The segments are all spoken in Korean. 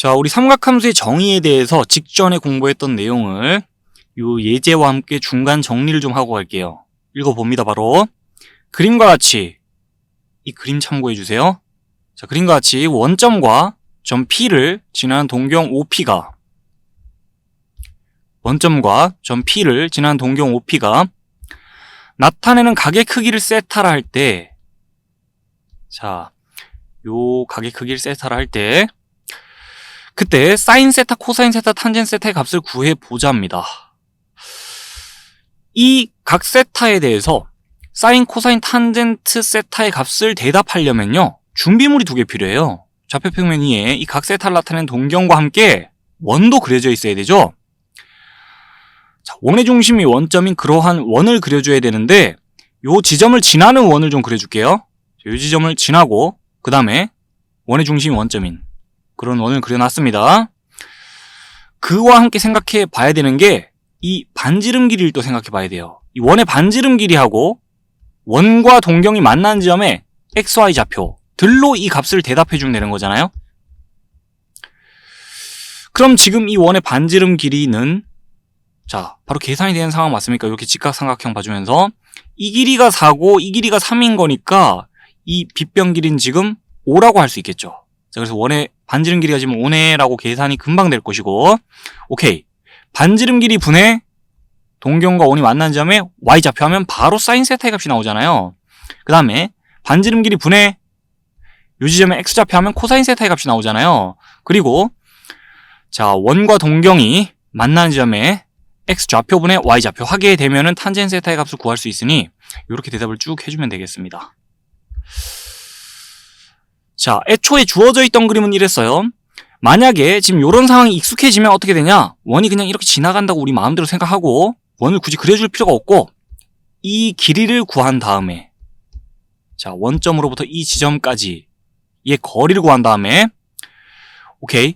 자, 우리 삼각함수의 정의에 대해서 직전에 공부했던 내용을 요 예제와 함께 중간 정리를 좀 하고 갈게요. 읽어봅니다. 바로 그림과 같이 이 그림 참고해 주세요. 자, 그림과 같이 원점과 점 P를 지나는 동경 OP가 원점과 점 P를 지나는 동경 OP가 나타내는 각의 크기를 세타라 할 때, 자, 요 각의 크기를 세타라 할 때 그때 사인 세타, 코사인 세타, 탄젠 세타의 값을 구해 보자입니다. 이 각 세타에 대해서 사인, 코사인, 탄젠트 세타의 값을 대답하려면요, 준비물이 두 개 필요해요. 좌표평면 위에 이 각 세타를 나타내는 동경과 함께 원도 그려져 있어야 되죠. 자, 원의 중심이 원점인 그러한 원을 그려줘야 되는데, 요 지점을 지나는 원을 좀 그려줄게요. 요 지점을 지나고 그 다음에 원의 중심이 원점인 그런 원을 그려놨습니다. 그와 함께 생각해 봐야 되는 게 이 반지름 길이를 또 생각해 봐야 돼요. 이 원의 반지름 길이하고 원과 동경이 만나는 지점에 XY 좌표들로 이 값을 대답해 주면 되는 거잖아요. 그럼 지금 이 원의 반지름 길이는, 자, 바로 계산이 되는 상황 맞습니까? 이렇게 직각삼각형 봐주면서 이 길이가 4고 이 길이가 3인 거니까 이 빗변 길이는 지금 5라고 할 수 있겠죠. 자, 그래서 원의 반지름 길이가 지금 5네라고 계산이 금방 될 것이고, 오케이. 반지름 길이 분의 동경과 원이 만나는 점에 Y좌표 하면 바로 사인 세타의 값이 나오잖아요. 그 다음에 반지름 길이 분의 요 지점에 X좌표 하면 코사인 세타의 값이 나오잖아요. 그리고 자, 원과 동경이 만나는 지점에 X좌표 분의 Y좌표 하게 되면은 탄젠 세타의 값을 구할 수 있으니 이렇게 대답을 쭉 해주면 되겠습니다. 자, 애초에 주어져 있던 그림은 이랬어요. 만약에 지금 이런 상황이 익숙해지면 어떻게 되냐? 원이 그냥 이렇게 지나간다고 우리 마음대로 생각하고 원을 굳이 그려줄 필요가 없고 이 길이를 구한 다음에, 자, 원점으로부터 이 지점까지의 거리를 구한 다음에, 오케이.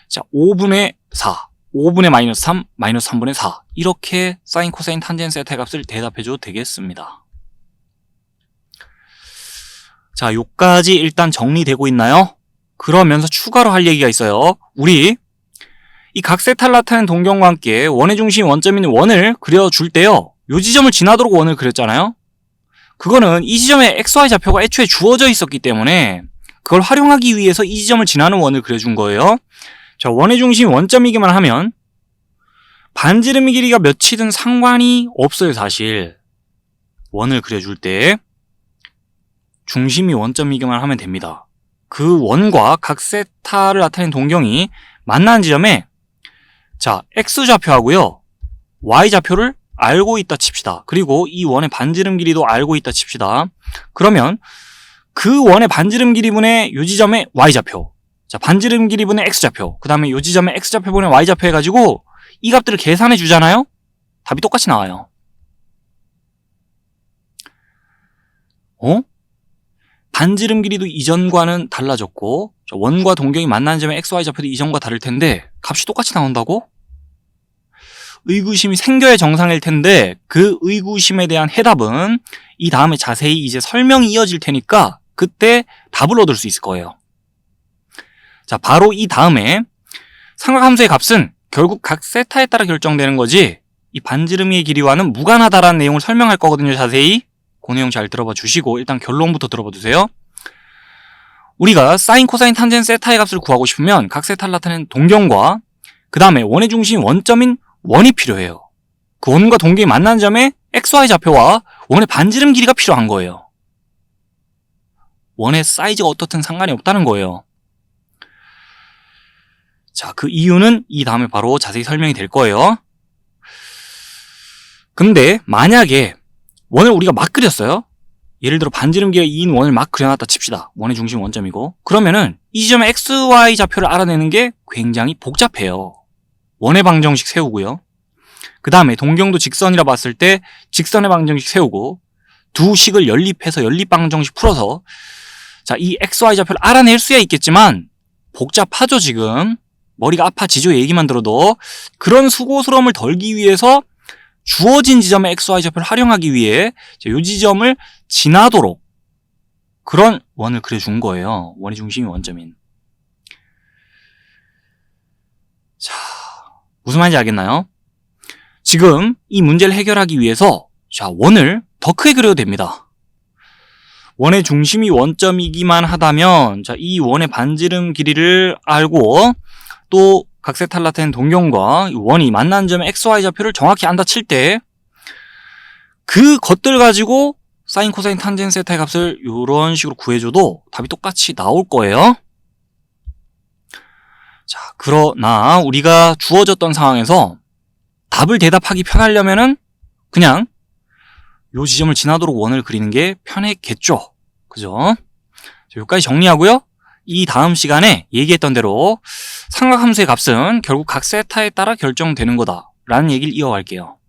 자, 5분의 4, 5분의 마이너스 3, 마이너스 3분의 4 이렇게 사인, 코사인, 탄젠 세타의 값을 대답해줘도 되겠습니다. 자, 요까지 일단 정리되고 있나요? 그러면서 추가로 할 얘기가 있어요. 우리 이 각 세타를 나타내는 동경과 함께 원의 중심이 원점인 원을 그려줄 때요, 요 지점을 지나도록 원을 그렸잖아요. 그거는 이 지점에 XY 좌표가 애초에 주어져 있었기 때문에 그걸 활용하기 위해서 이 지점을 지나는 원을 그려준 거예요. 자, 원의 중심이 원점이기만 하면 반지름의 길이가 몇이든 상관이 없어요. 사실 원을 그려줄 때 중심이 원점이기만 하면 됩니다. 그 원과 각 세타를 나타내는 동경이 만나는 지점에, 자, X좌표하고요 Y좌표를 알고 있다 칩시다. 그리고 이 원의 반지름 길이도 알고 있다 칩시다. 그러면 그 원의 반지름 길이분의 요 지점의 Y좌표, 자, 반지름 길이분의 X좌표, 그 다음에 요 지점의 X좌표분의 Y좌표 해가지고 이 값들을 계산해 주잖아요. 답이 똑같이 나와요. 반지름 길이도 이전과는 달라졌고 원과 동경이 만나는 점의 XY 좌표도 이전과 다를 텐데 값이 똑같이 나온다고? 의구심이 생겨야 정상일 텐데 그 의구심에 대한 해답은 이 다음에 자세히 이제 설명이 이어질 테니까 그때 답을 얻을 수 있을 거예요. 자, 바로 이 다음에 삼각함수의 값은 결국 각 세타에 따라 결정되는 거지 이 반지름의 길이와는 무관하다라는 내용을 설명할 거거든요. 자세히 그 내용 잘 들어봐 주시고 일단 결론부터 들어봐 주세요. 우리가 사인, 코사인, 탄젠 세타의 값을 구하고 싶으면 각 세타를 나타내는 동경과 그 다음에 원의 중심이 원점인 원이 필요해요. 그 원과 동경이 만나는 점에 XY 좌표와 원의 반지름 길이가 필요한 거예요. 원의 사이즈가 어떻든 상관이 없다는 거예요. 자, 그 이유는 이 다음에 바로 자세히 설명이 될 거예요. 근데 만약에 원을 우리가 막 그렸어요. 예를 들어 반지름 길이가 2인 원을 막 그려놨다 칩시다. 원의 중심 원점이고. 그러면은 이 지점의 XY 좌표를 알아내는 게 굉장히 복잡해요. 원의 방정식 세우고요. 그 다음에 동경도 직선이라 봤을 때 직선의 방정식 세우고 두 식을 연립해서 연립 방정식 풀어서, 자, 이 XY 좌표를 알아낼 수야 있겠지만 복잡하죠. 지금 머리가 아파지죠. 얘기만 들어도. 그런 수고스러움을 덜기 위해서 주어진 지점의 XY 좌표를 활용하기 위해 이 지점을 지나도록 그런 원을 그려준 거예요. 원의 중심이 원점인. 무슨 말인지 알겠나요? 지금 이 문제를 해결하기 위해서 자, 원을 더 크게 그려도 됩니다. 원의 중심이 원점이기만 하다면 자, 이 원의 반지름 길이를 알고 또 각세탈라텐 동경과 원이 만난 점의 XY 좌표를 정확히 안다 칠 때 그 것들 가지고 사인, 코사인, 탄젠, 세타의 값을 이런 식으로 구해줘도 답이 똑같이 나올 거예요. 자, 그러나 우리가 주어졌던 상황에서 답을 대답하기 편하려면은 그냥 요 지점을 지나도록 원을 그리는 게 편했겠죠. 그죠? 자, 여기까지 정리하고요. 이 다음 시간에 얘기했던 대로 삼각함수의 값은 결국 각 세타에 따라 결정되는 거다 라는 얘기를 이어갈게요.